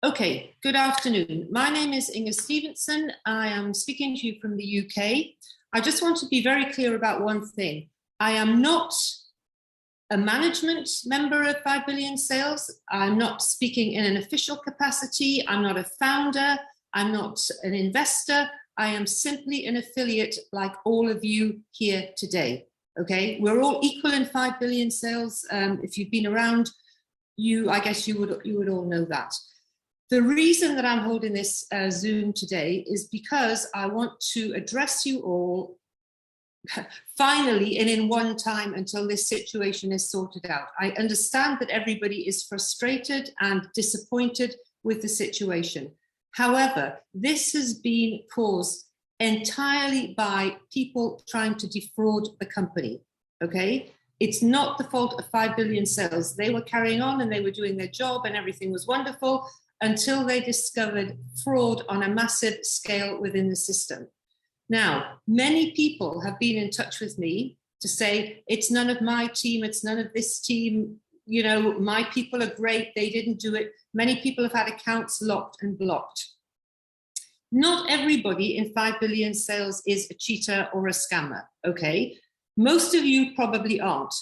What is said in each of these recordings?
Okay, good afternoon. My name is Inger Stevenson. I am speaking to you from the UK. I just want to be very clear about one thing. I am not a management member of 5 billion sales. I'm not speaking in an official capacity. I'm not a founder. I'm not an investor. I am simply an affiliate like all of you here today. Okay, we're all equal in 5 billion sales. If you've been around, I guess you would all know that. The reason that I'm holding this Zoom today is because I want to address you all finally and in one time until this situation is sorted out. I understand that everybody is frustrated and disappointed with the situation. However, this has been caused entirely by people trying to defraud the company, okay? It's not the fault of 5 billion sales. They were carrying on and they were doing their job and everything was wonderful until they discovered fraud on a massive scale within the system. Now, many people have been in touch with me to say, it's none of my team, it's none of this team, you know, my people are great, they didn't do it. Many people have had accounts locked and blocked. Not everybody in 5 billion sales is a cheater or a scammer, okay? Most of you probably aren't.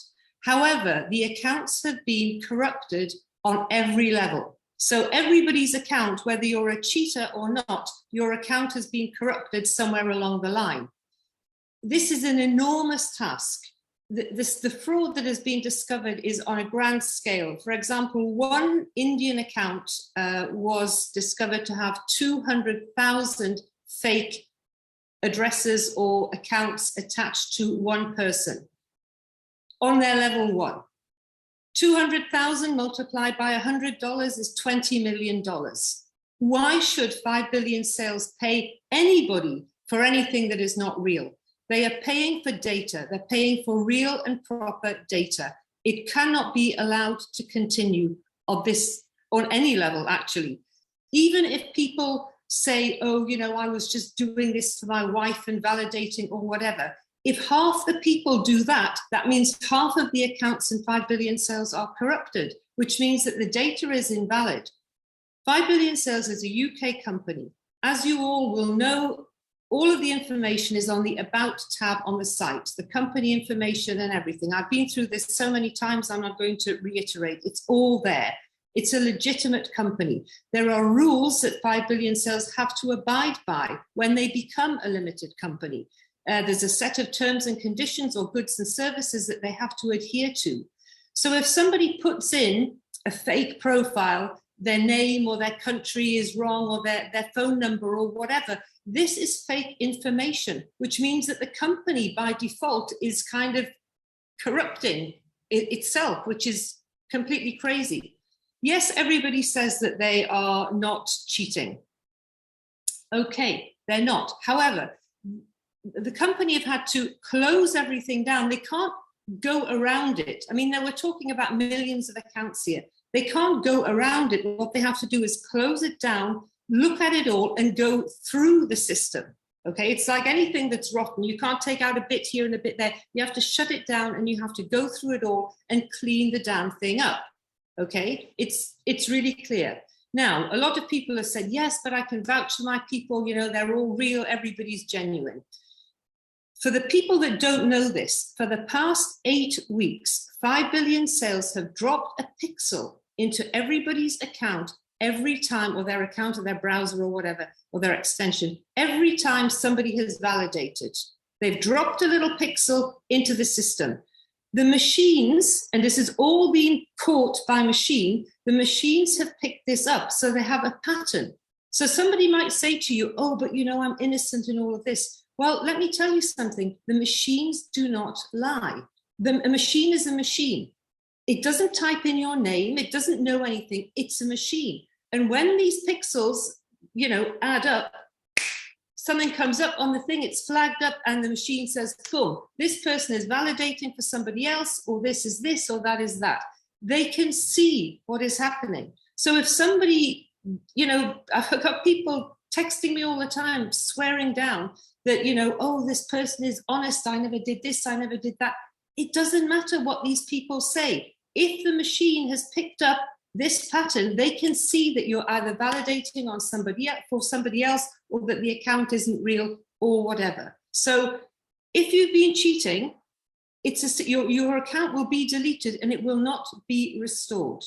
However, the accounts have been corrupted on every level. So everybody's account, whether you're a cheater or not, your account has been corrupted somewhere along the line. This is an enormous task. The fraud that has been discovered is on a grand scale. For example, one Indian account was discovered to have 200,000 fake addresses or accounts attached to one person on their level one. 200,000 multiplied by $100 is $20 million. Why should 5 billion sales pay anybody for anything that is not real? They are paying for data. They're paying for real and proper data. It cannot be allowed to continue on any level, actually. Even if people say, oh, you know, I was just doing this for my wife and validating or whatever. If half the people do that, that means half of the accounts in 5 billion sales are corrupted, which means that the data is invalid. 5 billion sales is a UK company. As you all will know, all of the information is on the About tab on the site, the company information and everything. I've been through this so many times, I'm not going to reiterate. It's all there. It's a legitimate company. There are rules that 5 billion sales have to abide by when they become a limited company. There's a set of terms and conditions or goods and services that they have to adhere to. So if somebody puts in a fake profile, their name or their country is wrong or their phone number or whatever, this is fake information, which means that the company by default is kind of corrupting itself, which is completely crazy. Yes, everybody says that they are not cheating. Okay, they're not. However, the company have had to close everything down. They can't go around it. I mean, they were talking about millions of accounts here. They can't go around it. What they have to do is close it down, look at it all and go through the system. Okay, it's like anything that's rotten. You can't take out a bit here and a bit there. You have to shut it down and you have to go through it all and clean the damn thing up. Okay, it's really clear. Now, a lot of people have said, yes, but I can vouch for my people. You know, they're all real. Everybody's genuine. For the people that don't know this, for the past 8 weeks, 5 billion sales have dropped a pixel into everybody's account every time, or their account or their browser or whatever, or their extension, every time somebody has validated. They've dropped a little pixel into the system. The machines, and this has all been caught by machine, the machines have picked this up, so they have a pattern. So somebody might say to you, oh, but you know, I'm innocent in all of this. Well, let me tell you something. The machines do not lie. A machine is a machine. It doesn't type in your name. It doesn't know anything. It's a machine. And when these pixels, you know, add up, something comes up on the thing, it's flagged up, and the machine says, boom, this person is validating for somebody else, or this is this, or that is that. They can see what is happening. So if somebody, you know, I've got people texting me all the time, swearing down that, you know, oh, this person is honest, I never did this, I never did that. It doesn't matter what these people say. If the machine has picked up this pattern, they can see that you're either validating on somebody else, for somebody else, or that the account isn't real, or whatever. So if you've been cheating, your account will be deleted and it will not be restored.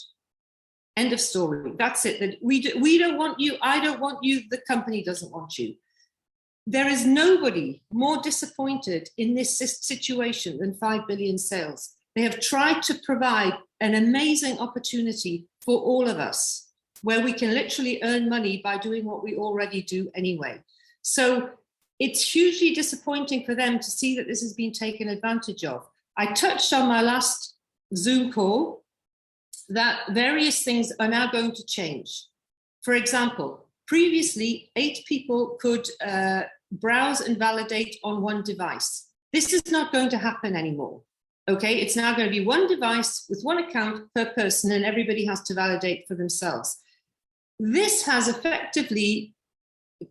End of story. That's it. That we don't want you. I don't want you. The company doesn't want you. There is nobody more disappointed in this situation than 5 billion sales. They have tried to provide an amazing opportunity for all of us, where we can literally earn money by doing what we already do anyway. So it's hugely disappointing for them to see that this has been taken advantage of. I touched on my last Zoom call that various things are now going to change. For example, previously 8 people could browse and validate on one device. This is not going to happen anymore. Okay, it's now going to be one device with one account per person, and everybody has to validate for themselves. This has effectively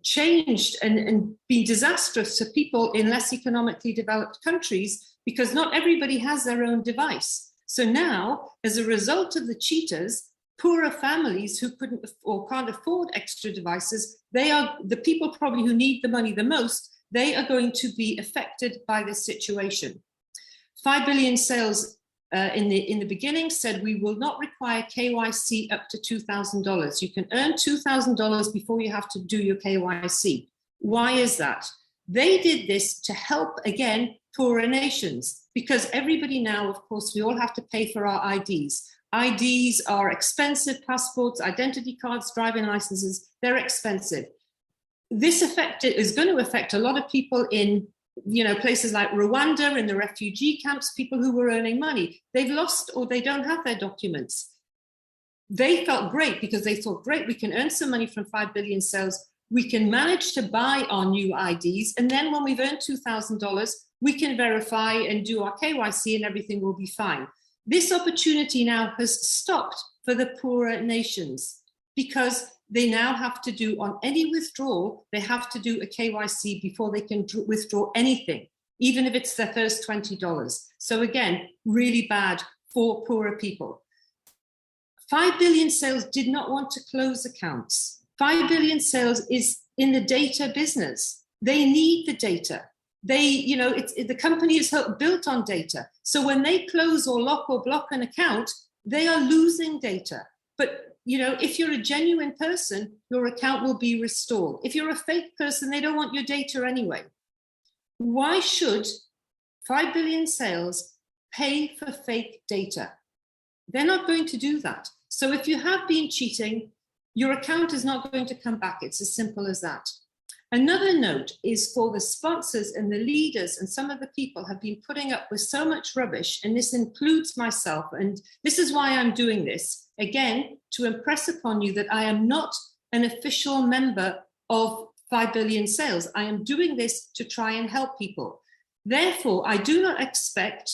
changed and been disastrous to people in less economically developed countries, because not everybody has their own device. So now, as a result of the cheaters, poorer families who couldn't or can't afford extra devices, they are the people probably who need the money the most. They are going to be affected by this situation. 5 billion sales in the beginning said we will not require KYC up to $2,000. You can earn $2,000 before you have to do your KYC. Why is that? They did this to help, again, poorer nations, because everybody now, of course, we all have to pay for our IDs. IDs are expensive, passports, identity cards, driving licenses, they're expensive. This is going to affect a lot of people in places like Rwanda, in the refugee camps, people who were earning money. They've lost or they don't have their documents. They felt great because they thought, great, we can earn some money from 5 billion sales. We can manage to buy our new IDs. And then when we've earned $2,000, we can verify and do our KYC and everything will be fine. This opportunity now has stopped for the poorer nations because they now have to do, on any withdrawal, they have to do a KYC before they can withdraw anything, even if it's their first $20. So again, really bad for poorer people. 5 billion sales did not want to close accounts. 5 billion sales is in the data business. They need the data. The company is built on data. So when they close or lock or block an account, they are losing data. But if you're a genuine person, your account will be restored. If you're a fake person, they don't want your data anyway. Why should 5 billion sales pay for fake data? They're not going to do that. So if you have been cheating, your account is not going to come back. It's as simple as that. Another note is for the sponsors and the leaders, and some of the people have been putting up with so much rubbish, and this includes myself, and this is why I'm doing this, again, to impress upon you that I am not an official member of 5 billion sales. I am doing this to try and help people. Therefore, I do not expect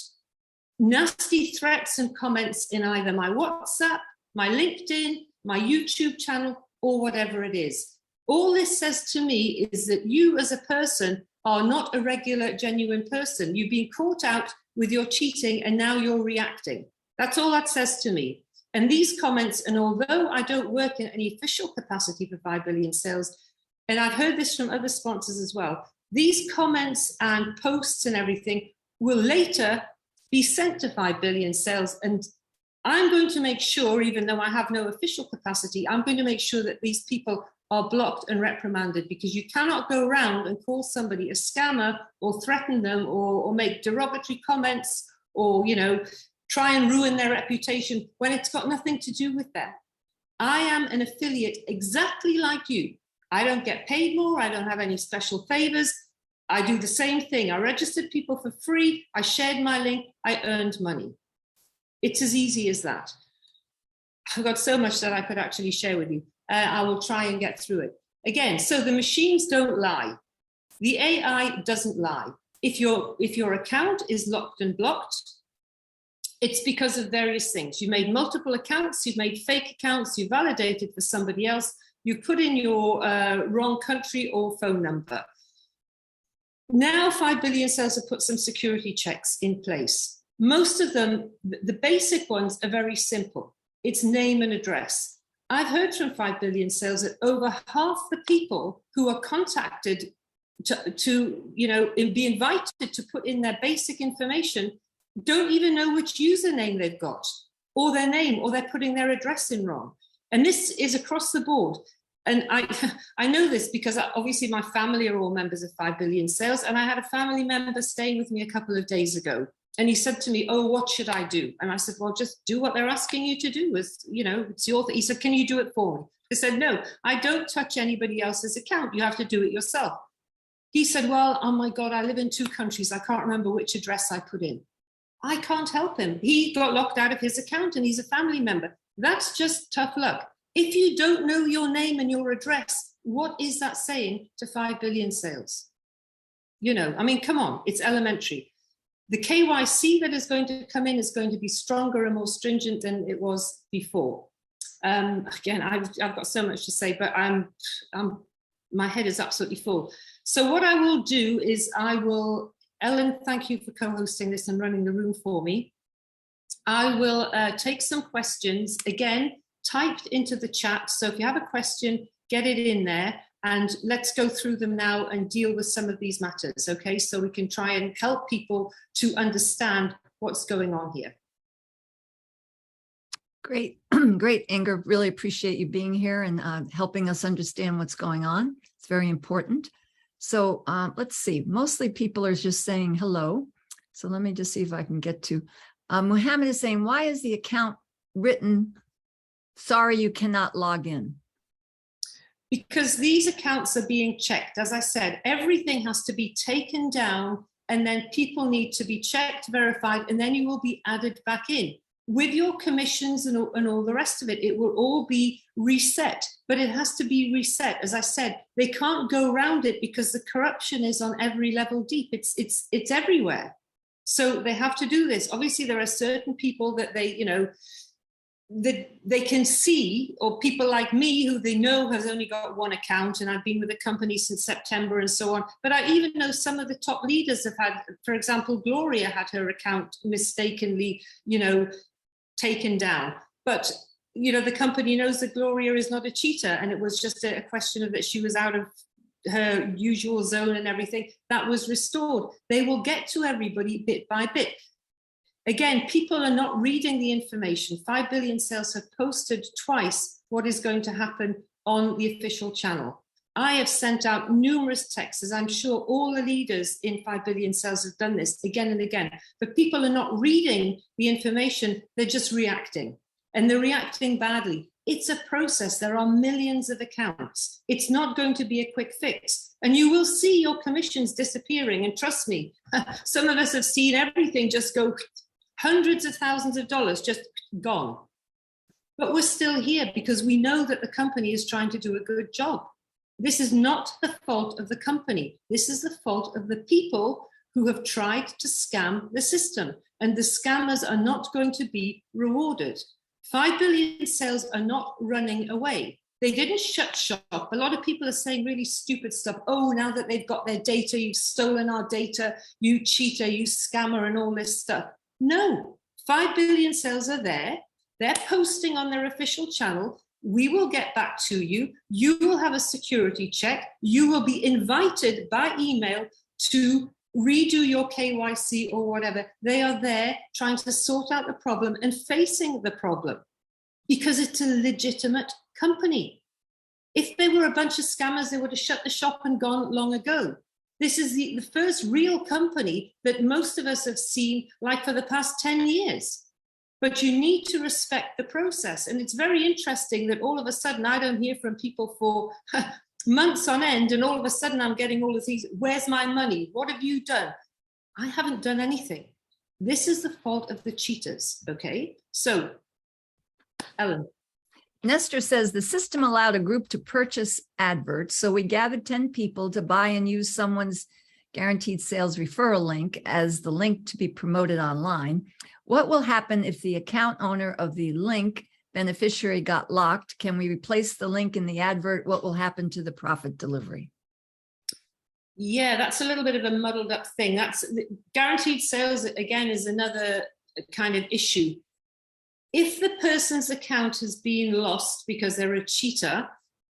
nasty threats and comments in either my WhatsApp, my LinkedIn, my YouTube channel, or whatever it is. All this says to me is that you as a person are not a regular, genuine person. You've been caught out with your cheating and now you're reacting. That's all that says to me. And these comments, and although I don't work in any official capacity for 5 billion sales, and I've heard this from other sponsors as well, these comments and posts and everything will later be sent to 5 billion sales. And I'm going to make sure, even though I have no official capacity, I'm going to make sure that these people are blocked and reprimanded, because you cannot go around and call somebody a scammer or threaten them or make derogatory comments or, try and ruin their reputation when it's got nothing to do with them. I am an affiliate exactly like you. I don't get paid more. I don't have any special favors. I do the same thing. I registered people for free. I shared my link. I earned money. It's as easy as that. I've got so much that I could actually share with you. I will try and get through it. Again, so the machines don't lie. The AI doesn't lie. If your account is locked and blocked, it's because of various things. You made multiple accounts, you've made fake accounts, you validated for somebody else, you put in your wrong country or phone number. Now 5 billion sales have put some security checks in place. Most of them, the basic ones, are very simple. it's name and address. I've heard from 5 billion sales that over half the people who are contacted to be invited to put in their basic information don't even know which username they've got, or their name, or they're putting their address in wrong. And this is across the board. And I know this because obviously my family are all members of 5 billion sales. And I had a family member staying with me a couple of days ago. And he said to me, oh, what should I do? And I said, well, just do what they're asking you to do. It's your thing. He said, can you do it for me? I said, no, I don't touch anybody else's account. You have to do it yourself. He said, well, oh my God, I live in 2 countries. I can't remember which address I put in. I can't help him. He got locked out of his account and he's a family member. That's just tough luck. If you don't know your name and your address, what is that saying to 5 billion sales? Come on, it's elementary. The KYC that is going to come in is going to be stronger and more stringent than it was before. Again, I've got so much to say, but my head is absolutely full. So what I will do is Ellen, thank you for co-hosting this and running the room for me. I will take some questions, again, typed into the chat. So if you have a question, get it in there and let's go through them now and deal with some of these matters, okay? So we can try and help people to understand what's going on here. Great, great, Inger. Really appreciate you being here and helping us understand what's going on. It's very important. So let's see, mostly people are just saying hello. So let me just see if I can get to, Muhammad is saying, why is the account written, sorry, you cannot log in? Because these accounts are being checked. As I said, everything has to be taken down and then people need to be checked, verified, and then you will be added back in. With your commissions and all the rest of it, it will all be reset, but it has to be reset. As I said, they can't go around it because the corruption is on every level deep. It's everywhere. So they have to do this. Obviously, there are certain people that they can see, or people like me who they know has only got 1 account and I've been with the company since September and so on. But I even know some of the top leaders have had, for example, Gloria had her account mistakenly, taken down. But, the company knows that Gloria is not a cheater and it was just a question of that she was out of her usual zone and everything. That was restored. They will get to everybody bit by bit. Again, people are not reading the information. 5 billion sales have posted twice what is going to happen on the official channel. I have sent out numerous texts, as I'm sure all the leaders in 5 billion sales have done this again and again. But people are not reading the information, they're just reacting. And they're reacting badly. It's a process. There are millions of accounts. It's not going to be a quick fix. And you will see your commissions disappearing. And trust me, some of us have seen everything just go hundreds of thousands of dollars just gone. But we're still here because we know that the company is trying to do a good job. This is not the fault of the company. This is the fault of the people who have tried to scam the system. And the scammers are not going to be rewarded. 5 billion sales are not running away. They didn't shut shop. A lot of people are saying really stupid stuff. Oh, now that they've got their data, you've stolen our data, you cheater, you scammer, and all this stuff. No, 5 billion sales are there. They're posting on their official channel. We will get back to you. You will have a security check. You will be invited by email to redo your KYC or whatever. They are there trying to sort out the problem and facing the problem because it's a legitimate company. If they were a bunch of scammers, they would have shut the shop and gone long ago. This is the first real company that most of us have seen like for the past 10 years. But you need to respect the process. And it's very interesting that all of a sudden I don't hear from people for months on end, and all of a sudden I'm getting all of these, where's my money? What have you done? I haven't done anything. This is the fault of the cheaters, okay? So, Ellen. Nestor says the system allowed a group to purchase adverts. So we gathered 10 people to buy and use someone's guaranteed sales referral link as the link to be promoted online. What will happen if the account owner of the link beneficiary got locked? Can we replace the link in the advert? What will happen to the profit delivery? Yeah, that's a little bit of a muddled up thing. That's guaranteed sales, again, is another kind of issue. If the person's account has been lost because they're a cheater,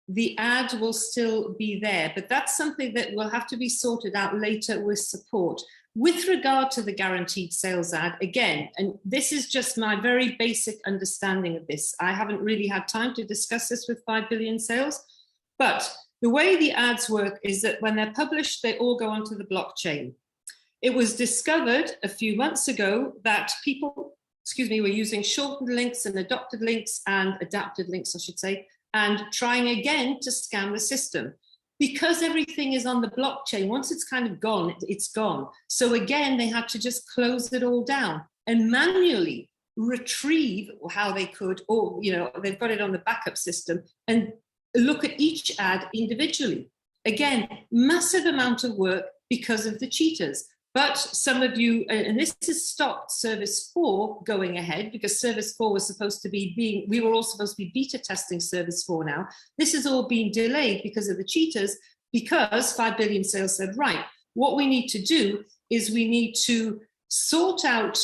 the ad will still be there, but that's something that will have to be sorted out later with support. With regard to the guaranteed sales ad, again, and this is just my very basic understanding of this. I haven't really had time to discuss this with 5 billion sales, but the way the ads work is that when they're published, they all go onto the blockchain. It was discovered a few months ago that people, were using shortened links and adopted links and adapted links, I should say, and trying again to scam the system. Because everything is on the blockchain, once it's kind of gone, it's gone. So again, they had to just close it all down and manually retrieve how they could, or, they've got it on the backup system, and look at each ad individually. Again, massive amount of work because of the cheaters. But some of you, and this has stopped Service 4 going ahead, because Service 4 was supposed to be we were all supposed to be beta testing Service 4 now. This has all been delayed because of the cheaters, because 5 billion sales said, right, what we need to do is we need to sort out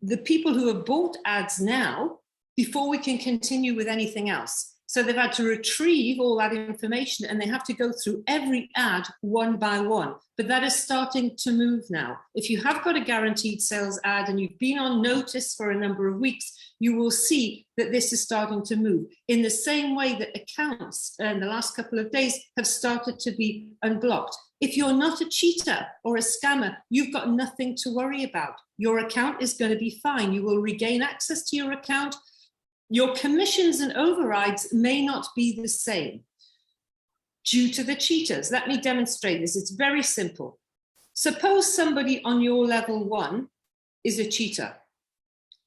the people who have bought ads now before we can continue with anything else. So they've had to retrieve all that information, and they have to go through every ad one by one. But that is starting to move now. If you have got a guaranteed sales ad and you've been on notice for a number of weeks, you will see that this is starting to move in the same way that accounts in the last couple of days have started to be unblocked. If you're not a cheater or a scammer, you've got nothing to worry about. Your account is going to be fine. You will regain access to your account. Your commissions and overrides may not be the same due to the cheaters. Let me demonstrate this. It's very simple. Suppose somebody on your level 1 is a cheater.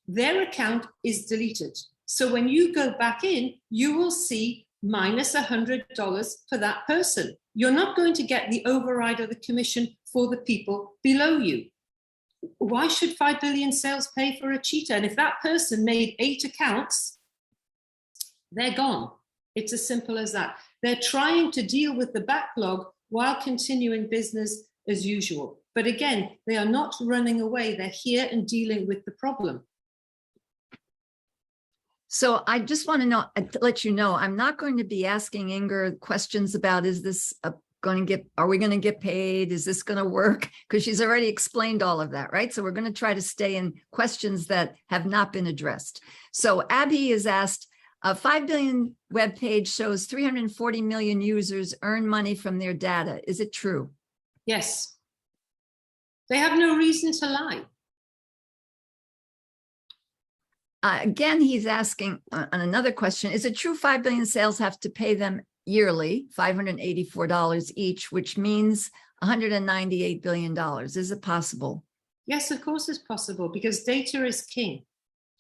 Their account is deleted. So when you go back in, you will see minus $100 for that person. You're not going to get the override or the commission for the people below you. Why should 5 billion sales pay for a cheater? And if that person made 8 accounts, they're gone. It's as simple as that. They're trying to deal with the backlog while continuing business as usual. But again, they are not running away. They're here and dealing with the problem. So I just want to let you know, I'm not going to be asking Inger questions about, is this are we going to get paid? Is this going to work? Because she's already explained all of that, right? So we're going to try to stay in questions that have not been addressed. So Abby has asked, a 5 billion webpage shows 340 million users earn money from their data. Is it true? Yes. They have no reason to lie. Again, he's asking on another question, is it true 5 billion sales have to pay them yearly, $584 each, which means $198 billion? Is it possible? Yes, of course it's possible, because data is king.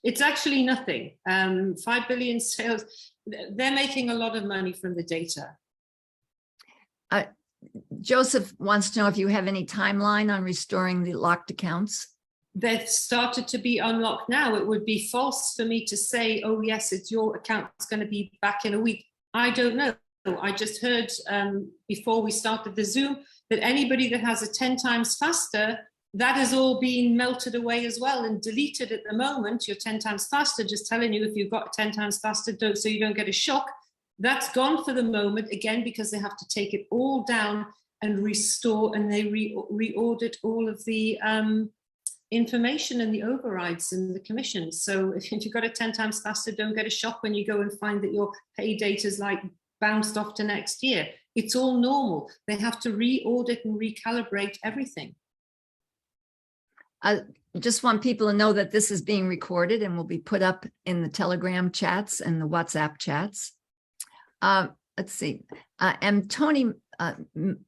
It's actually nothing. 5 billion sales, they're making a lot of money from the data. Joseph wants to know if you have any timeline on restoring the locked accounts. They've started to be unlocked now. It would be false for me to say, oh, yes, it's your account. It's going to be back in a week. I don't know. I just heard before we started the Zoom that anybody that has a 10 times faster, that has all been melted away as well and deleted at the moment. You're 10 times faster, just telling you if you've got 10 times faster, so you don't get a shock. That's gone for the moment, again, because they have to take it all down and restore, and they re-audit all of the information and the overrides and the commissions. So if you've got a 10 times faster, don't get a shock when you go and find that your pay data is like bounced off to next year. It's all normal. They have to re-audit and recalibrate everything. I just want people to know that this is being recorded and will be put up in the Telegram chats and the WhatsApp chats. Let's see. Tony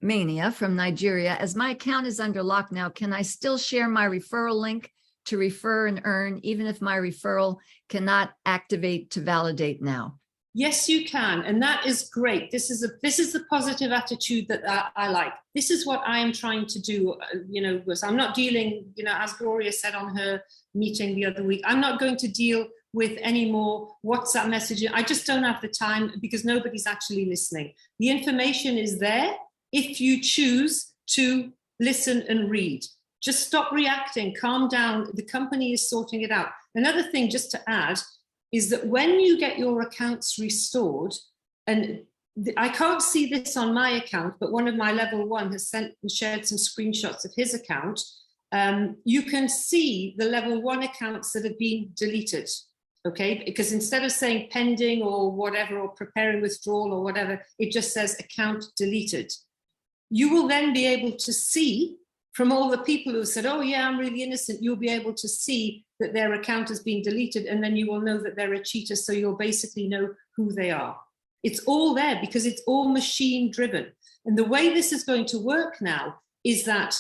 Mania from Nigeria. As my account is under lock now, can I still share my referral link to refer and earn, even if my referral cannot activate to validate now? Yes, you can. And that is great. This is the positive attitude that I like. This is what I am trying to do. So I'm not dealing, as Gloria said on her meeting the other week, I'm not going to deal with any more WhatsApp messaging. I just don't have the time because nobody's actually listening. The information is there if you choose to listen and read. Just stop reacting, calm down. The company is sorting it out. Another thing just to add is that when you get your accounts restored, and I can't see this on my account, but one of my level one has sent and shared some screenshots of his account. You can see the level one accounts that have been deleted, okay? Because instead of saying pending or whatever, or preparing withdrawal or whatever, it just says account deleted. You will then be able to see from all the people who said, oh yeah, I'm really innocent, you'll be able to see that their account has been deleted, and then you will know that they're a cheater, so you'll basically know who they are. It's all there because it's all machine driven. And the way this is going to work now is that,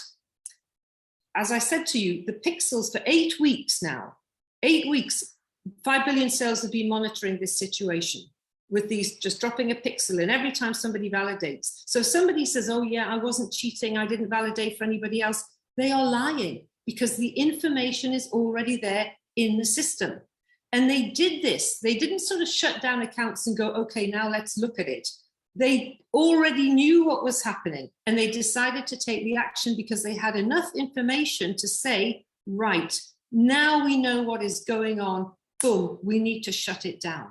as I said to you, the pixels for 8 weeks now, 8 weeks, 5 billion sales have been monitoring this situation with these just dropping a pixel in every time somebody validates. So if somebody says, oh yeah, I wasn't cheating, I didn't validate for anybody else, they are lying because the information is already there in the system. And they did this. They didn't sort of shut down accounts and go, okay, now let's look at it. They already knew what was happening and they decided to take the action because they had enough information to say, right, now we know what is going on. Boom, we need to shut it down.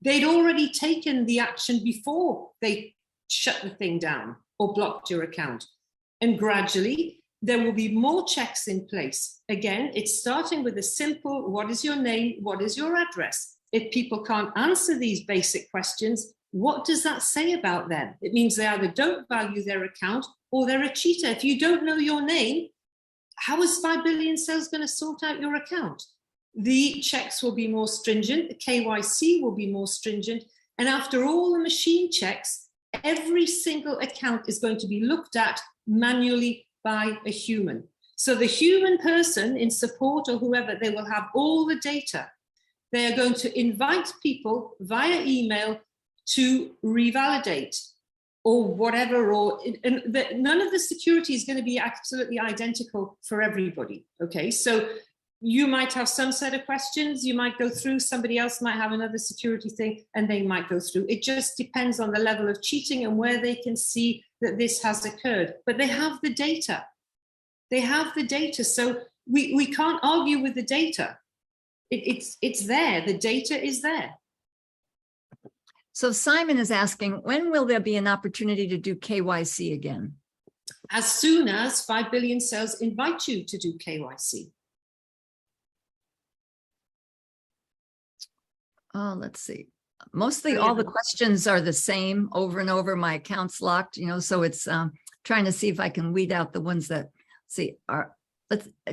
They'd already taken the action before they shut the thing down or blocked your account. And gradually, there will be more checks in place. Again, it's starting with a simple, what is your name? What is your address? If people can't answer these basic questions, what does that say about them? It means they either don't value their account or they're a cheater. If you don't know your name, how is 5 billion sales going to sort out your account? The checks will be more stringent, the KYC will be more stringent, and after all the machine checks, every single account is going to be looked at manually by a human. So the human person in support or whoever, they will have all the data. They are going to invite people via email to revalidate or whatever, none of the security is going to be absolutely identical for everybody, okay? So you might have some set of questions, you might go through, somebody else might have another security thing, and they might go through. It just depends on the level of cheating and where they can see that this has occurred. But they have the data. They have the data. So we can't argue with the data. It's there. The data is there. So Simon is asking, when will there be an opportunity to do KYC again? As soon as 5 billion sales invite you to do KYC. Oh, let's see. Mostly all the questions are the same over and over. My account's locked, so it's trying to see if I can weed out the ones that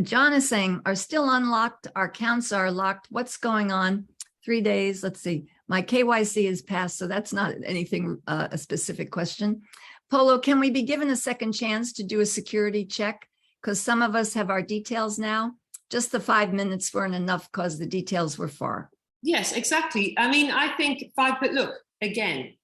John is saying, are still unlocked. Our accounts are locked. What's going on? 3 days. Let's see. My KYC is passed, so that's not anything, a specific question. Polo, can we be given a second chance to do a security check? Because some of us have our details now. Just the 5 minutes weren't enough because the details were far. Yes, exactly. I mean, I think but look, again,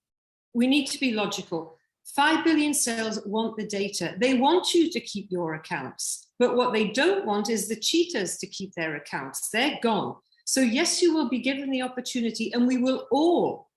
we need to be logical. 5 billion sales want the data. They want you to keep your accounts, but what they don't want is the cheaters to keep their accounts. They're gone. So yes, you will be given the opportunity, and we will all,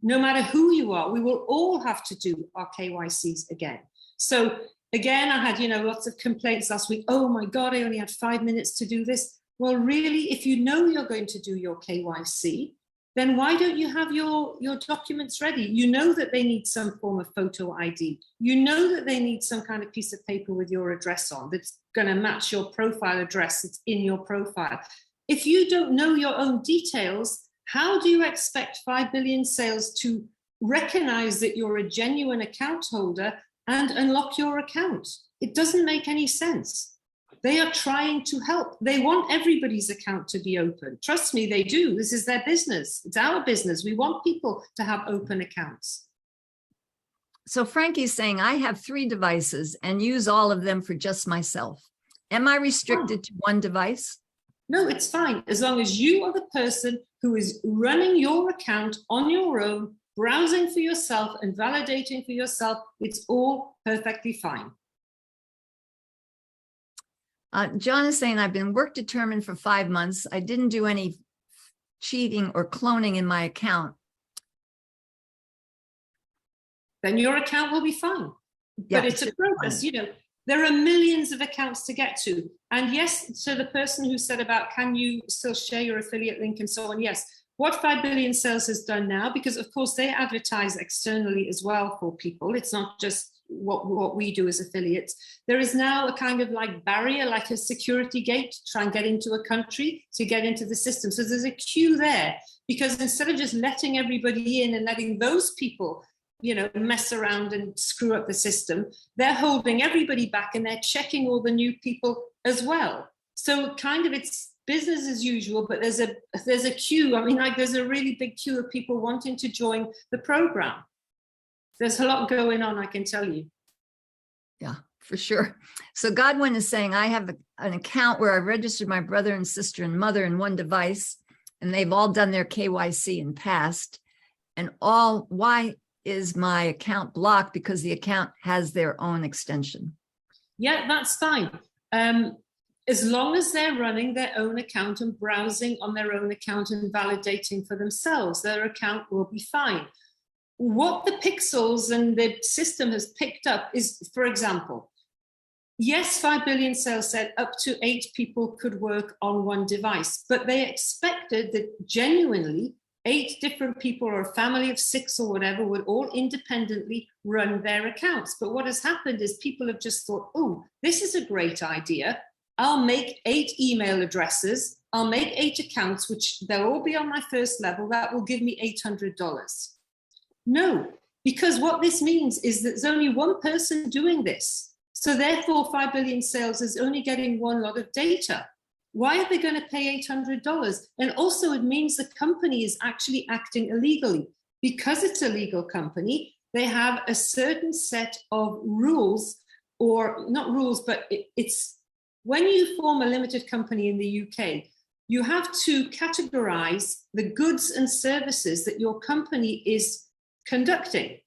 no matter who you are, we will all have to do our KYCs again. So again, I had, lots of complaints last week. Oh my God, I only had 5 minutes to do this. Well, really, if you know you're going to do your KYC, then why don't you have your documents ready? You know that they need some form of photo ID. You know that they need some kind of piece of paper with your address on that's going to match your profile address that's in your profile. If you don't know your own details, how do you expect 5 billion sales to recognize that you're a genuine account holder and unlock your account? It doesn't make any sense. They are trying to help. They want everybody's account to be open. Trust me, they do. This is their business. It's our business. We want people to have open accounts. So Frankie's saying, I have 3 devices and use all of them for just myself. Am I restricted to one device? No, it's fine. As long as you are the person who is running your account on your own, browsing for yourself and validating for yourself, it's all perfectly fine. John is saying, I've been work determined for 5 months. I didn't do any cheating or cloning in my account. Then your account will be fine. Yeah, but it's a process, There are millions of accounts to get to. And yes, so the person who said about, can you still share your affiliate link and so on? Yes. What 5 Billion Sales has done now, because of course they advertise externally as well for people. It's not just what we do as affiliates. There is now a kind of like barrier, like a security gate to try and get into a country, to get into the system. So there's a queue there, because instead of just letting everybody in and letting those people, you know, mess around and screw up the system, they're holding everybody back and they're checking all the new people as well. So kind of it's business as usual, but there's a queue. I mean, like there's a really big queue of people wanting to join the program. There's a lot going on, I can tell you. Yeah, for sure. So Godwin is saying, I have an account where I've registered my brother and sister and mother in one device, and they've all done their KYC and passed. And why is my account blocked? Because the account has their own extension. Yeah, that's fine. As long as they're running their own account and browsing on their own account and validating for themselves, their account will be fine. What the pixels and the system has picked up is, for example, yes, 5 billion sales said up to 8 people could work on one device, but they expected that genuinely 8 different people or a family of 6 or whatever would all independently run their accounts. But what has happened is people have just thought, oh, this is a great idea. I'll make 8 email addresses. I'll make 8 accounts, which they'll all be on my first level. That will give me $800. No, because what this means is that there's only one person doing this. So therefore, 5 billion sales is only getting one lot of data. Why are they going to pay $800? And also it means the company is actually acting illegally. Because it's a legal company, they have a certain set of rules, or not rules, but it's when you form a limited company in the UK, you have to categorize the goods and services that your company is conducting.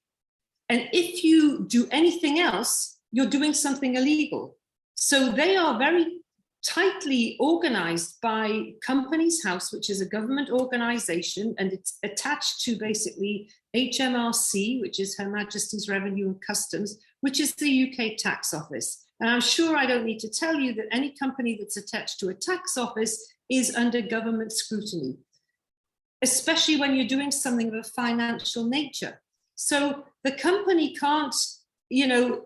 And if you do anything else, you're doing something illegal. So they are very tightly organized by Companies House, which is a government organization, and it's attached to basically HMRC, which is Her Majesty's Revenue and Customs, which is the UK tax office. And I'm sure I don't need to tell you that any company that's attached to a tax office is under government scrutiny, especially when you're doing something of a financial nature. So the company can't, you know,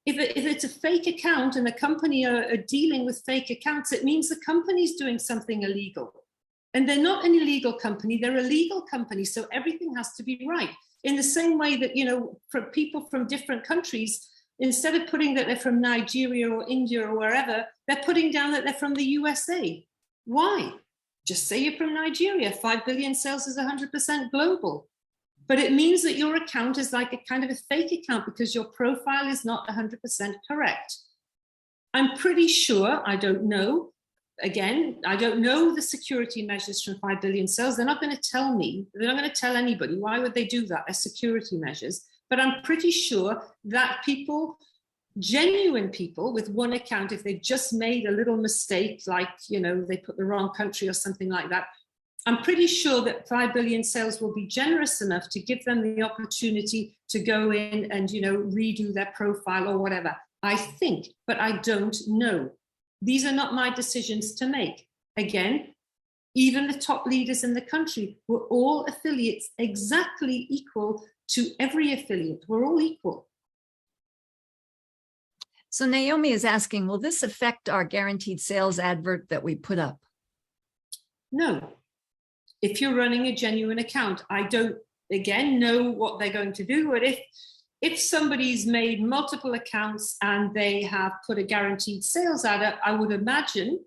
if it's a fake account and the company are dealing with fake accounts, it means the company's doing something illegal. And they're not an illegal company, they're a legal company. So everything has to be right. In the same way that, you know, for people from different countries, instead of putting that they're from Nigeria or India or wherever, they're putting down that they're from the USA. Why? Just say you're from Nigeria. 5 billion sales is 100% global. But it means that your account is like a kind of a fake account because your profile is not 100% correct. I'm pretty sure, I don't know, again, I don't know the security measures from 5 billion sales. They're not going to tell me, they're not going to tell anybody. Why would they do that? They're security measures. But I'm pretty sure that people, genuine people with one account, if they've just made a little mistake, like, you know, they put the wrong country or something like that, I'm pretty sure that 5 billion sales will be generous enough to give them the opportunity to go in and, you know, redo their profile or whatever. I think, but I don't know. These are not my decisions to make. Again, even the top leaders in the country were all affiliates exactly equal to every affiliate. We're all equal. So Naomi is asking, will this affect our guaranteed sales advert that we put up? No. If you're running a genuine account, I don't, again, know what they're going to do. But if somebody's made multiple accounts and they have put a guaranteed sales ad up, I would imagine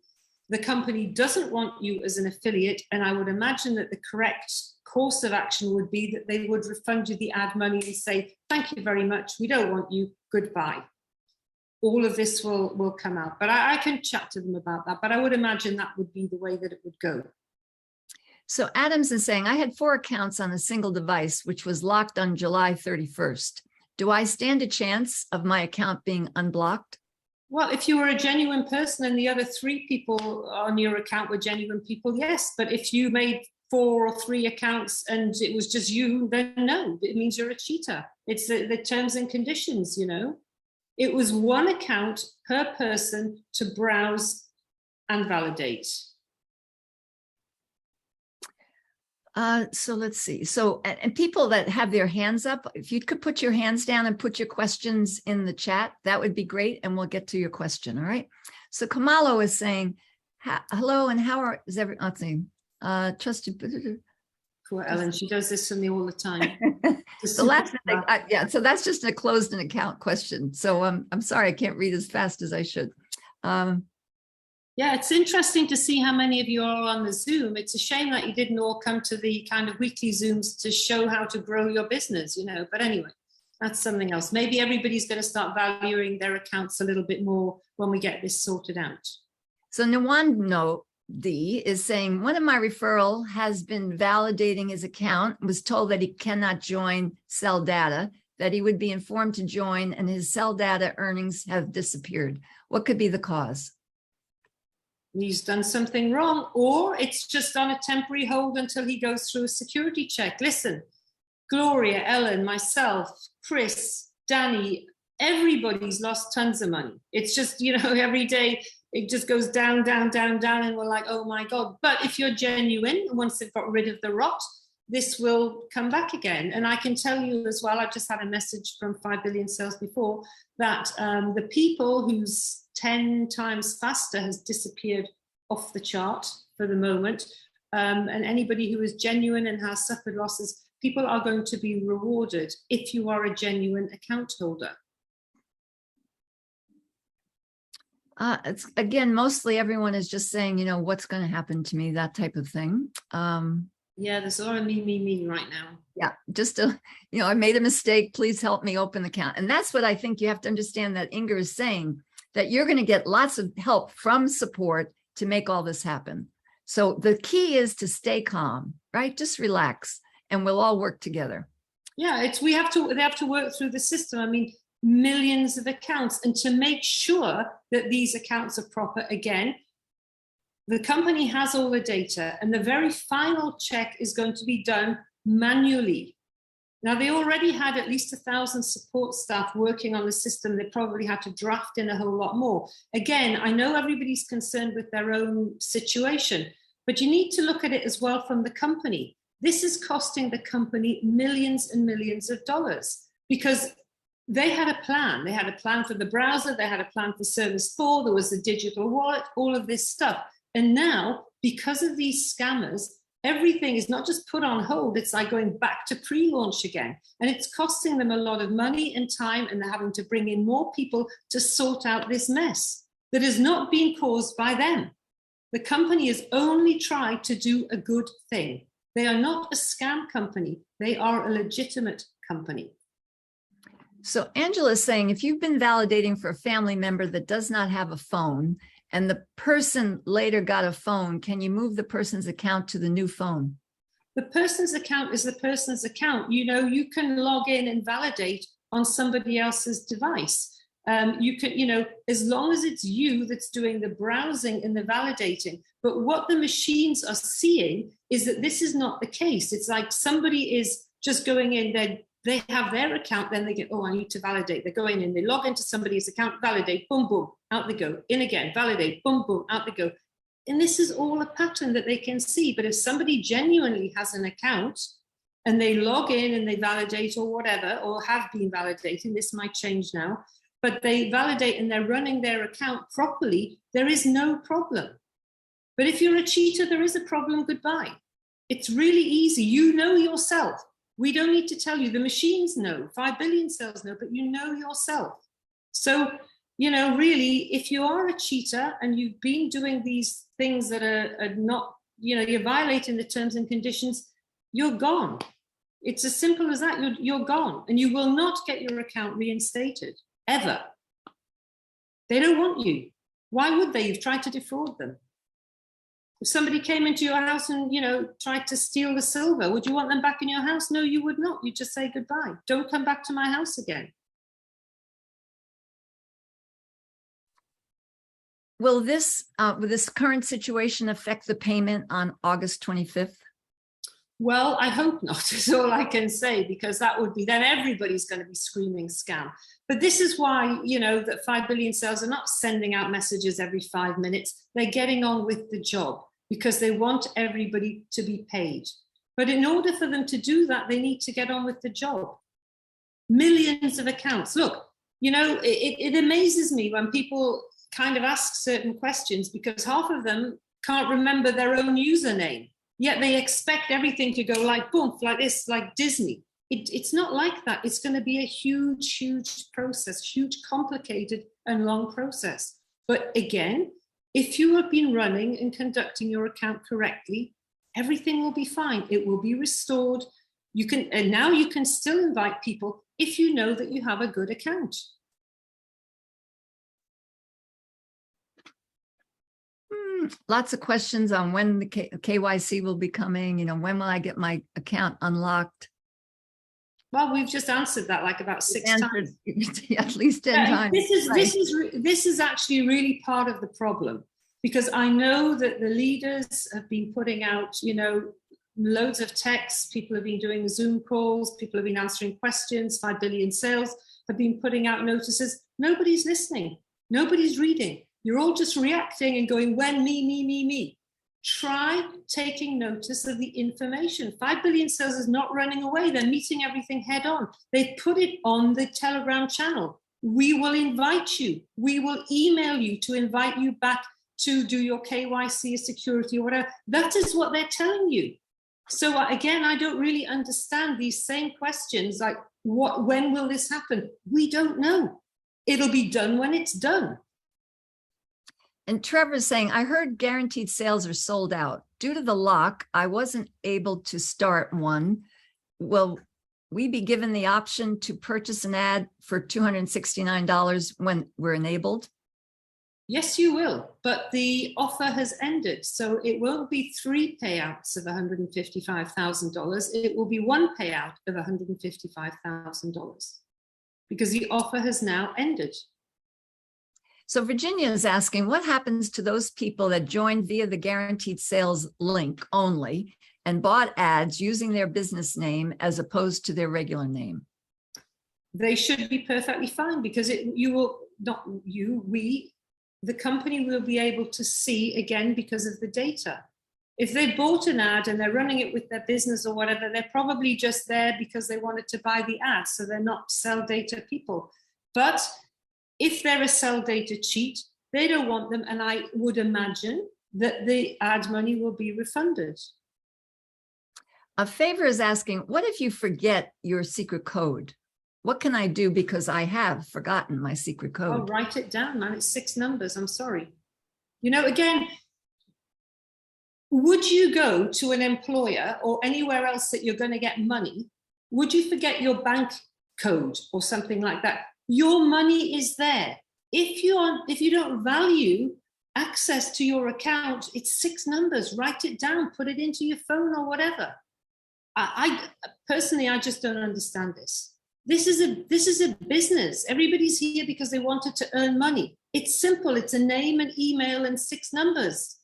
the company doesn't want you as an affiliate. And I would imagine that the correct course of action would be that they would refund you the ad money and say, thank you very much. We don't want you. Goodbye. All of this will come out. But I can chat to them about that. But I would imagine that would be the way that it would go. So Adams is saying, I had 4 accounts on a single device, which was locked on July 31st. Do I stand a chance of my account being unblocked? Well, if you were a genuine person and the other 3 people on your account were genuine people, yes. But if you made 4 or 3 accounts and it was just you, then no, it means you're a cheater. It's the terms and conditions, you know. It was one account per person to browse and validate. So let's see. So, and people that have their hands up, if you could put your hands down and put your questions in the chat, that would be great. And we'll get to your question. All right. So Kamalo is saying, hello, and how is everyone? Trusted. Poor Ellen, she does this for me all the time. The last thing, yeah, so that's just a closed an account question. So I'm sorry, I can't read as fast as I should. Yeah, it's interesting to see how many of you are on the Zoom. It's a shame that you didn't all come to the kind of weekly Zooms to show how to grow your business, you know. But anyway, that's something else. Maybe everybody's going to start valuing their accounts a little bit more when we get this sorted out. So Nwando D is saying, one of my referral has been validating his account, was told that he cannot join Sell Data, that he would be informed to join, and his Sell Data earnings have disappeared. What could be the cause? He's done something wrong, or it's just on a temporary hold until he goes through a security check. Listen, Gloria, Ellen, myself, Chris, Danny, everybody's lost tons of money. It's just, you know, every day it just goes down, down, down, down, and we're like, oh my God. But if you're genuine, once they've got rid of the rot, this will come back again. And I can tell you as well, I just had a message from 5 billion sales before, that the people whose 10 times faster has disappeared off the chart for the moment, and anybody who is genuine and has suffered losses, people are going to be rewarded if you are a genuine account holder. It's again, mostly everyone is just saying, you know, what's going to happen to me, that type of thing. Yeah, there's a lot of me right now. Yeah, just you know, I made a mistake. Please help me open the account. And that's what I think you have to understand, that Inger is saying, that you're going to get lots of help from support to make all this happen. So the key is to stay calm, right? Just relax, and we'll all work together. Yeah, they have to work through the system. I mean, millions of accounts, and to make sure that these accounts are proper, again, the company has all the data, and the very final check is going to be done manually. Now, they already had at least 1,000 support staff working on the system. They probably had to draft in a whole lot more. Again, I know everybody's concerned with their own situation, but you need to look at it as well from the company. This is costing the company millions and millions of dollars, because they had a plan. They had a plan for the browser. They had a plan for Service 4. There was the digital wallet, all of this stuff. And now, because of these scammers, everything is not just put on hold, it's like going back to pre-launch again. And it's costing them a lot of money and time, and they're having to bring in more people to sort out this mess that has not been caused by them. The company has only tried to do a good thing. They are not a scam company. They are a legitimate company. So Angela is saying, if you've been validating for a family member that does not have a phone, and the person later got a phone, can you move the person's account to the new phone? The person's account is the person's account. You know, you can log in and validate on somebody else's device. You can, you know, as long as it's you that's doing the browsing and the validating. But what the machines are seeing is that this is not the case. It's like somebody is just going in there. They have their account, then they get, oh, I need to validate. They're going in, they log into somebody's account, validate, boom, boom, out they go. In again, validate, boom, boom, out they go. And this is all a pattern that they can see. But if somebody genuinely has an account and they log in and they validate or whatever, or have been validating, this might change now, but they validate and they're running their account properly, there is no problem. But if you're a cheater, there is a problem, goodbye. It's really easy. You know yourself. We don't need to tell you. The machines know, 5 billion sales know, but you know yourself. So, you know, really, if you are a cheater and you've been doing these things that are not, you know, you're violating the terms and conditions, you're gone. It's as simple as that. You're gone, and you will not get your account reinstated, ever. They don't want you. Why would they? You've tried to defraud them. If somebody came into your house and, you know, tried to steal the silver, would you want them back in your house? No, you would not. You'd just say goodbye. Don't come back to my house again. Will this current situation affect the payment on August 25th? Well, I hope not, is all I can say, because that would be, then everybody's going to be screaming scam. But this is why, that 5 billion sales are not sending out messages every 5 minutes. They're getting on with the job because they want everybody to be paid. But in order for them to do that, they need to get on with the job. Millions of accounts. Look, it amazes me when people kind of ask certain questions, because half of them can't remember their own username, yet they expect everything to go like boom, like this, like Disney. It's not like that. It's going to be a huge, huge process, huge, complicated and long process. But again, if you have been running and conducting your account correctly, everything will be fine. It will be restored. And now you can still invite people if you know that you have a good account. Lots of questions on when the KYC will be coming. when will I get my account unlocked? Well, we've just answered that like about 6 times. At least 10 times. This is actually really part of the problem, because I know that the leaders have been putting out, loads of texts. People have been doing Zoom calls. People have been answering questions. 5 billion sales have been putting out notices. Nobody's listening. Nobody's reading. You're all just reacting and going, when, me. Try taking notice of the information. 5 billion sales is not running away. They're meeting everything head on. They put it on the Telegram channel. We will invite you. We will email you to invite you back to do your KYC or security or whatever. That is what they're telling you. So again, I don't really understand these same questions like, when will this happen? We don't know. It'll be done when it's done. And Trevor's saying, I heard guaranteed sales are sold out. Due to the lock, I wasn't able to start one. Will we be given the option to purchase an ad for $269 when we're enabled? Yes, you will, but the offer has ended. So it won't be 3 payouts of $155,000. It will be 1 payout of $155,000 because the offer has now ended. So Virginia is asking, what happens to those people that joined via the guaranteed sales link only and bought ads using their business name as opposed to their regular name? They should be perfectly fine, because the company will be able to see again because of the data. If they bought an ad and they're running it with their business or whatever, they're probably just there because they wanted to buy the ad. So they're not sell data people. But if they're a sell data cheat, they don't want them. And I would imagine that the ad money will be refunded. A favor is asking, what if you forget your secret code? What can I do because I have forgotten my secret code? Oh, write it down, man. It's 6 numbers. I'm sorry. Again, would you go to an employer or anywhere else that you're going to get money? Would you forget your bank code or something like that? Your money is there. If you don't value access to your account, it's 6 numbers. Write it down, put it into your phone or whatever. I personally, I just don't understand this. This is a business. Everybody's here because they wanted to earn money. It's simple. It's a name, an email, and 6 numbers.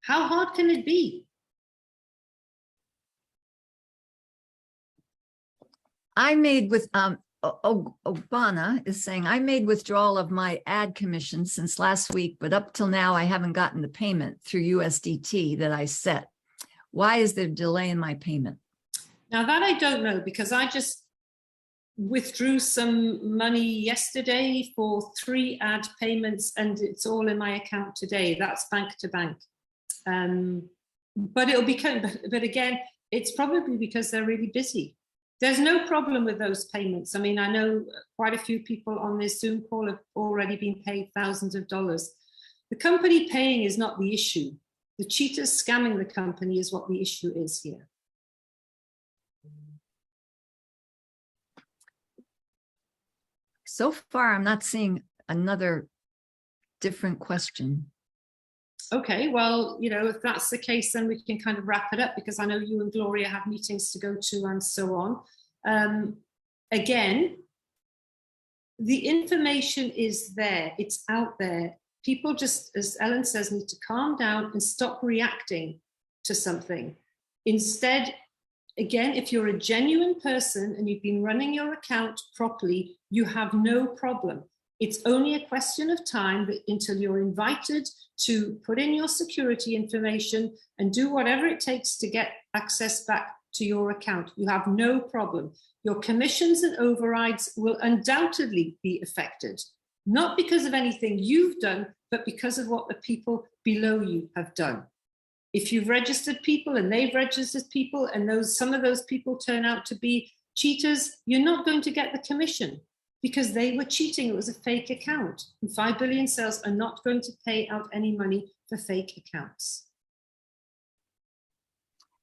How hard can it be? I made with Obana is saying, I made withdrawal of my ad commission since last week, but up till now I haven't gotten the payment through USDT that I set. Why is there a delay in my payment? Now that I don't know, because I just withdrew some money yesterday for 3 ad payments and it's all in my account today. That's bank to bank. But it'll be, but again, it's probably because they're really busy. There's no problem with those payments. I mean, I know quite a few people on this Zoom call have already been paid thousands of dollars. The company paying is not the issue. The cheaters scamming the company is what the issue is here. So far, I'm not seeing another different question. Okay, well, if that's the case, then we can kind of wrap it up, because I know you and Gloria have meetings to go to and so on. Again, the information is there. It's out there. People just, as Ellen says, need to calm down and stop reacting to something. Instead, again, if you're a genuine person and you've been running your account properly, you have no problem. It's only a question of time until you're invited to put in your security information and do whatever it takes to get access back to your account. You have no problem. Your commissions and overrides will undoubtedly be affected, not because of anything you've done, but because of what the people below you have done. If you've registered people and they've registered people and some of those people turn out to be cheaters, you're not going to get the commission because they were cheating. It was a fake account. And 5 billion sales are not going to pay out any money for fake accounts.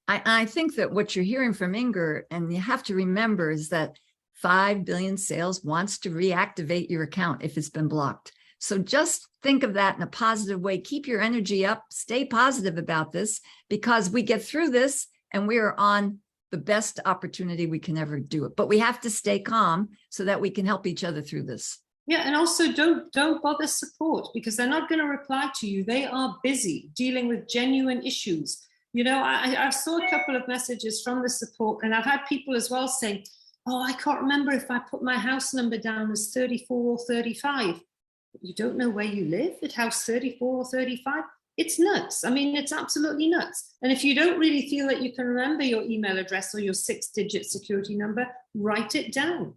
I think that what you're hearing from Inger, and you have to remember, is that 5 billion sales wants to reactivate your account if it's been blocked. So just think of that in a positive way. Keep your energy up, stay positive about this, because we get through this and we are on the best opportunity we can ever do it. But we have to stay calm so that we can help each other through this. Yeah, and also don't bother support because they're not going to reply to you. They are busy dealing with genuine issues. You know, I saw a couple of messages from the support, and I've had people as well saying, oh, I can't remember if I put my house number down as 34 or 35. You don't know where you live at house 34 or 35? It's nuts. I mean, it's absolutely nuts. And if you don't really feel that you can remember your email address or your 6-digit security number, write it down.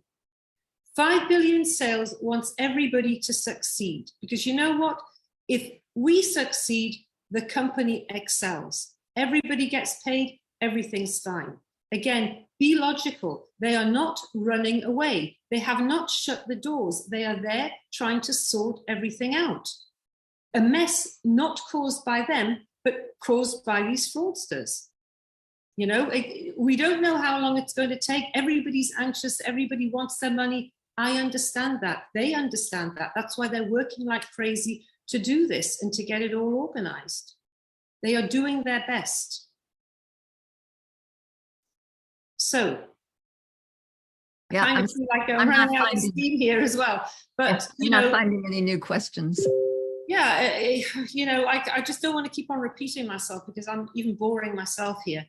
5 billion sales wants everybody to succeed because you know what? If we succeed, the company excels. Everybody gets paid, everything's fine. Again, be logical. They are not running away. They have not shut the doors. They are there trying to sort everything out. A mess not caused by them, but caused by these fraudsters. You know, we don't know how long it's going to take. Everybody's anxious. Everybody wants their money. I understand that. They understand that. That's why they're working like crazy to do this and to get it all organized. They are doing their best. So, yeah, I kind of feel like I'm running out of steam here as well. But I'm not finding any new questions. Yeah, you know, I just don't want to keep on repeating myself because I'm even boring myself here.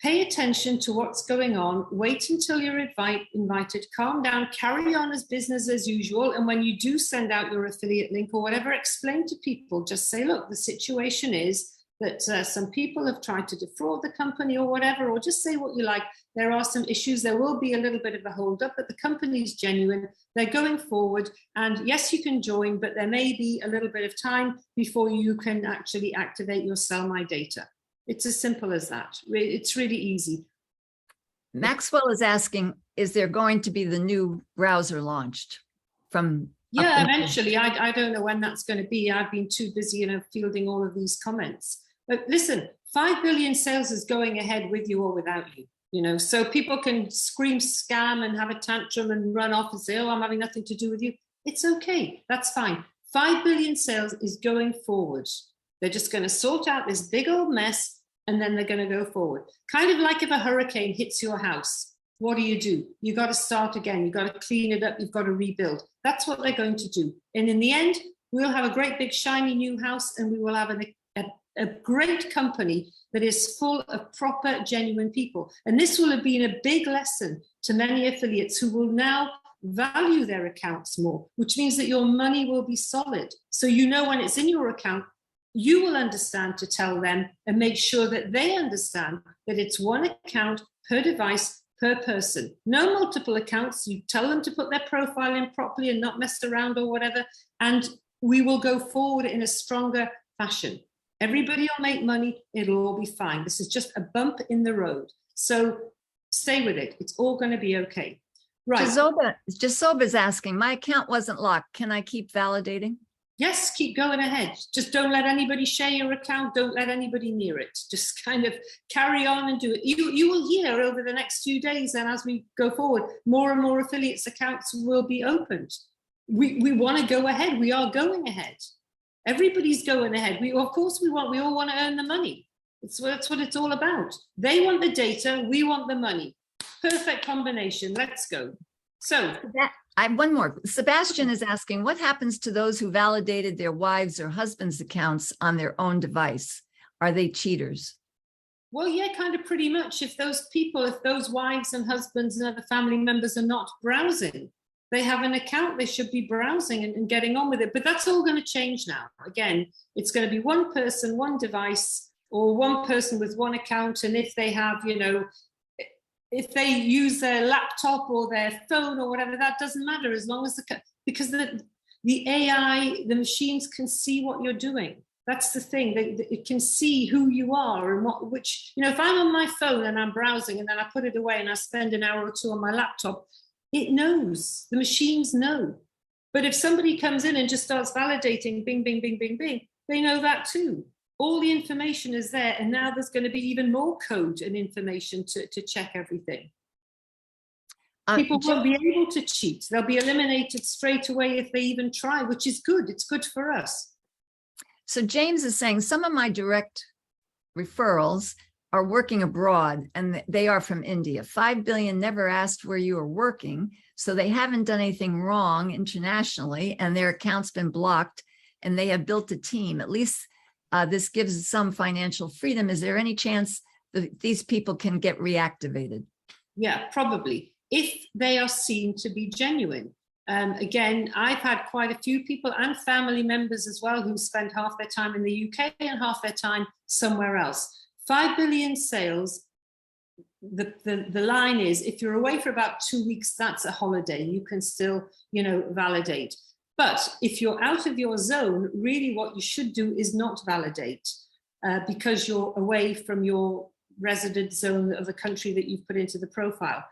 Pay attention to what's going on. Wait until you're invited. Calm down. Carry on as business as usual. And when you do send out your affiliate link or whatever, explain to people. Just say, look, the situation is that some people have tried to defraud the company or whatever, or just say what you like. There are some issues. There will be a little bit of a hold up, but the company is genuine. They're going forward. And yes, you can join, but there may be a little bit of time before you can actually activate your Sell My Data. It's as simple as that. It's really easy. Maxwell is asking, is there going to be the new browser launched from? Yeah, eventually. I don't know when that's going to be. I've been too busy, fielding all of these comments. But listen, 5 billion sales is going ahead with you or without you, so people can scream scam and have a tantrum and run off and say, oh, I'm having nothing to do with you. It's okay. That's fine. 5 billion sales is going forward. They're just going to sort out this big old mess and then they're going to go forward. Kind of like if a hurricane hits your house, what do? You got to start again. You got to clean it up. You've got to rebuild. That's what they're going to do. And in the end, we'll have a great big shiny new house and we will have a great company that is full of proper, genuine people. And this will have been a big lesson to many affiliates who will now value their accounts more, which means that your money will be solid. So when it's in your account, you will understand to tell them and make sure that they understand that it's one account per device per person. No multiple accounts. You tell them to put their profile in properly and not mess around or whatever. And we will go forward in a stronger fashion. Everybody will make money. It'll all be fine. This is just a bump in the road. So stay with it. It's all going to be okay. Right. Jasoba's asking, my account wasn't locked. Can I keep validating? Yes, keep going ahead. Just don't let anybody share your account. Don't let anybody near it. Just kind of carry on and do it. You will hear over the next few days, and as we go forward, more and more affiliates accounts will be opened. We want to go ahead. We are going ahead. Everybody's going ahead. We all want to earn the money. That's what it's all about. They want the data. We want the money. Perfect combination. Let's go. So I have one more. Sebastian is asking, what happens to those who validated their wives' or husbands' accounts on their own device? Are they cheaters? Well, yeah, kind of pretty much. If those people, if those wives and husbands and other family members are not browsing, they have an account, they should be browsing and getting on with it. But that's all going to change now. Again, it's going to be one person, one device, or one person with one account. And if they have, you know, if they use their laptop or their phone or whatever, that doesn't matter, as long as because the AI, the machines can see what you're doing. That's the thing. It can see who you are and which, you know, if I'm on my phone and I'm browsing and then I put it away and I spend an hour or two on my laptop, it knows. The machines know. But if somebody comes in and just starts validating, bing, bing, bing, bing, bing, they know that too. All the information is there, and now there's going to be even more code and information to check everything. People won't be able to cheat. They'll be eliminated straight away if they even try, which is good. It's good for us. So James is saying some of my direct referrals are working abroad and they are from India. 5 billion never asked where you are working, so they haven't done anything wrong internationally and their account's been blocked and they have built a team. At least this gives some financial freedom. Is there any chance that these people can get reactivated? Yeah, probably, if they are seen to be genuine. Again, I've had quite a few people and family members as well who spend half their time in the UK and half their time somewhere else. 5 billion sales, the line is, if you're away for about 2 weeks, that's a holiday. You can still, you know, validate. But if you're out of your zone, really what you should do is not validate because you're away from your resident zone of the country that you've put into the profile.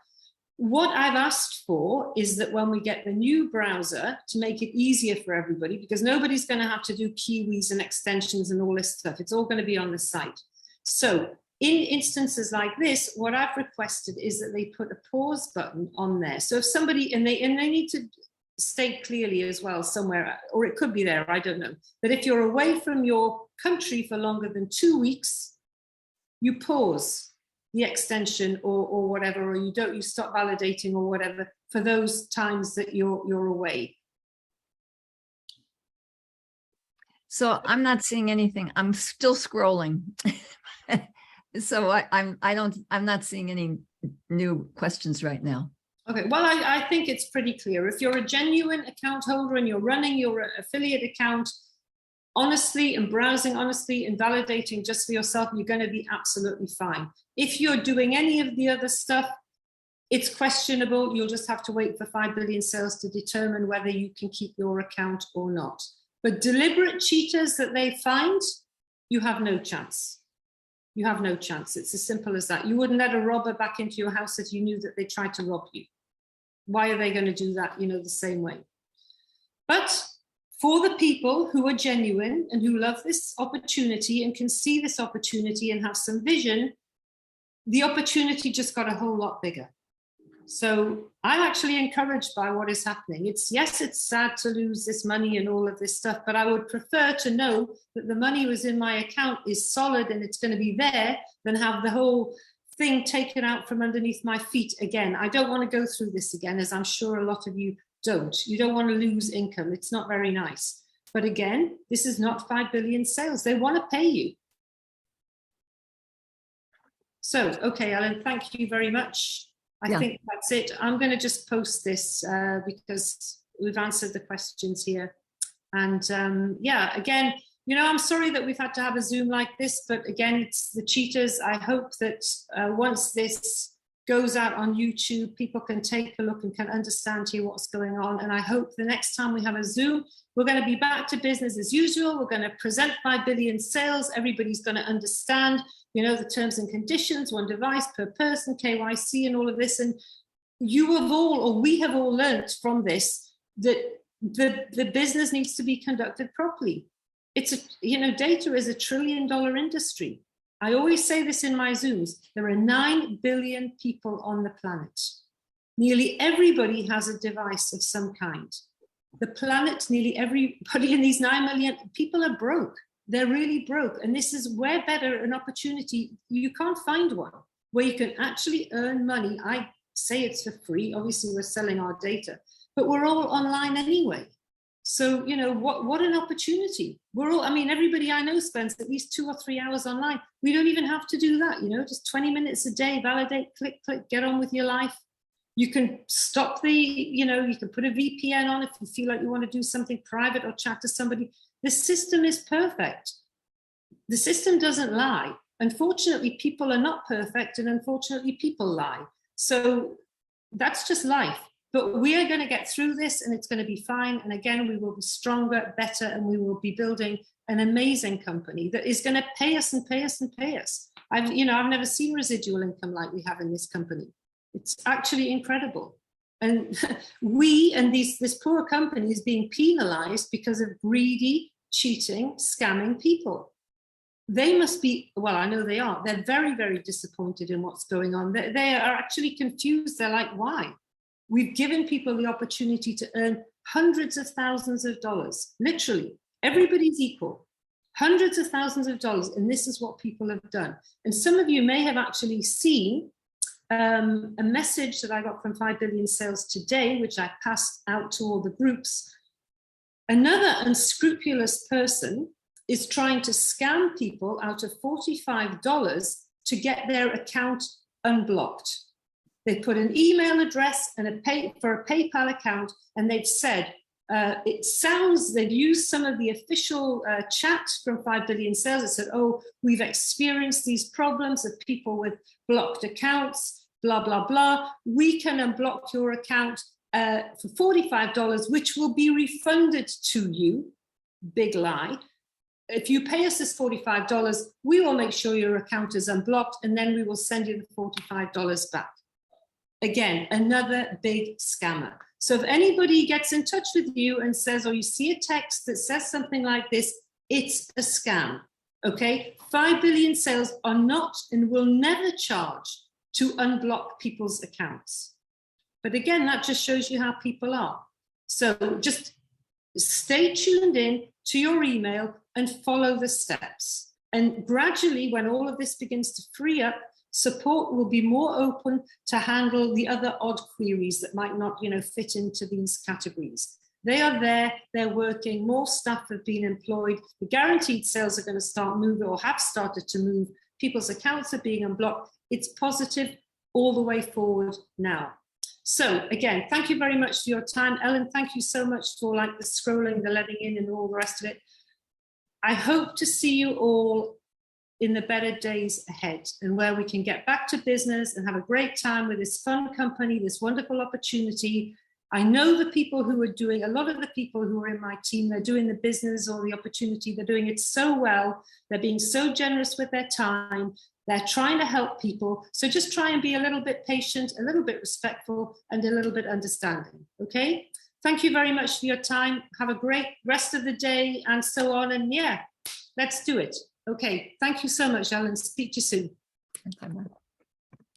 What I've asked for is that when we get the new browser, to make it easier for everybody, because nobody's going to have to do kiwis and extensions and all this stuff. It's all going to be on the site. So in instances like this, what I've requested is that they put a pause button on there. So if somebody, and they need to state clearly as well somewhere, or it could be there, I don't know, that if you're away from your country for longer than 2 weeks, you pause the extension or whatever, or you stop validating or whatever for those times that you're away. So I'm not seeing anything. I'm still scrolling. So I'm not seeing any new questions right now. Okay, well, I think it's pretty clear. If you're a genuine account holder and you're running your affiliate account honestly and browsing honestly and validating just for yourself, you're going to be absolutely fine. If you're doing any of the other stuff, it's questionable. You'll just have to wait for 5 billion sales to determine whether you can keep your account or not. But deliberate cheaters that they find, you have no chance. You have no chance. It's as simple as that. You wouldn't let a robber back into your house if you knew that they tried to rob you. Why are they going to do that, you know, the same way? But for the people who are genuine and who love this opportunity and can see this opportunity and have some vision, the opportunity just got a whole lot bigger. So I'm actually encouraged by what is happening. Yes, it's sad to lose this money and all of this stuff, but I would prefer to know that the money was in my account is solid and it's going to be there than have the whole thing taken out from underneath my feet again. I don't want to go through this again, as I'm sure a lot of you don't. You don't want to lose income. It's not very nice. But again, this is not 5 billion sales. They want to pay you. So, okay, Ellen, thank you very much. I think that's it. I'm going to just post this because we've answered the questions here. And yeah, again, you know, I'm sorry that we've had to have a Zoom like this, but again, it's the cheaters. I hope that once this goes out on YouTube, people can take a look and can understand here what's going on. And I hope the next time we have a Zoom, we're going to be back to business as usual. We're going to present 5 billion sales. Everybody's going to understand, you know, the terms and conditions, one device per person, KYC and all of this. And you have all, or we have all learned from this, that the business needs to be conducted properly. It's a, you know, data is $1 trillion industry. I always say this in my Zooms. There are 9 billion people on the planet. Nearly everybody has a device of some kind. The planet, nearly everybody in these 9 million people are broke. They're really broke. And this is where better an opportunity, you can't find one, where you can actually earn money. I say it's for free. Obviously, we're selling our data, but we're all online anyway. So, you know, what an opportunity. We're all, I mean, everybody I know spends at least 2 or 3 hours online. We don't even have to do that, you know, just 20 minutes a day, validate, click, get on with your life. You can stop you know, you can put a VPN on if you feel like you want to do something private or chat to somebody. The system is perfect. The system doesn't lie. Unfortunately, people are not perfect, and unfortunately, people lie. So that's just life. But we are going to get through this, and it's going to be fine. And again, we will be stronger, better, and we will be building an amazing company that is going to pay us and pay us and pay us. I've never seen residual income like we have in this company. It's actually incredible. And this poor company is being penalized because of greedy, cheating, scamming people. They must be, well, I know they are. They're very, very disappointed in what's going on. They are actually confused. They're like, why? We've given people the opportunity to earn hundreds of thousands of dollars, literally. Everybody's equal. Hundreds of thousands of dollars, and this is what people have done. And some of you may have actually seen a message that I got from 5 Billion Sales today, which I passed out to all the groups. Another unscrupulous person is trying to scam people out of $45 to get their account unblocked. They put an email address and a PayPal account, and they've said, they've used some of the official chat from 5 Billion Sales. It said, oh, we've experienced these problems of people with blocked accounts, blah, blah, blah. We can unblock your account for $45, which will be refunded to you. Big lie. If you pay us this $45, we will make sure your account is unblocked, and then we will send you the $45 back. Again, another big scammer. So if anybody gets in touch with you and says, or you see a text that says something like this, it's a scam, okay? 5 Billion Sales are not and will never charge to unblock people's accounts. But again, that just shows you how people are. So just stay tuned in to your email and follow the steps. And gradually, when all of this begins to free up, support will be more open to handle the other odd queries that might not, fit into these categories. They are there, they're working, more staff have been employed. The guaranteed sales are going to start moving or have started to move. People's accounts are being unblocked. It's positive all the way forward now. So again, thank you very much for your time. Ellen, thank you so much for the scrolling, the letting in and all the rest of it. I hope to see you all in the better days ahead, and where we can get back to business and have a great time with this fun company, this wonderful opportunity. I know the people who are doing, a lot of the people who are in my team, they're doing the business or the opportunity, they're doing it so well. They're being so generous with their time. They're trying to help people. So just try and be a little bit patient, a little bit respectful, and a little bit understanding, okay? Thank you very much for your time. Have a great rest of the day and so on. And yeah, let's do it. Okay, thank you so much, Ellen. Speak to you soon.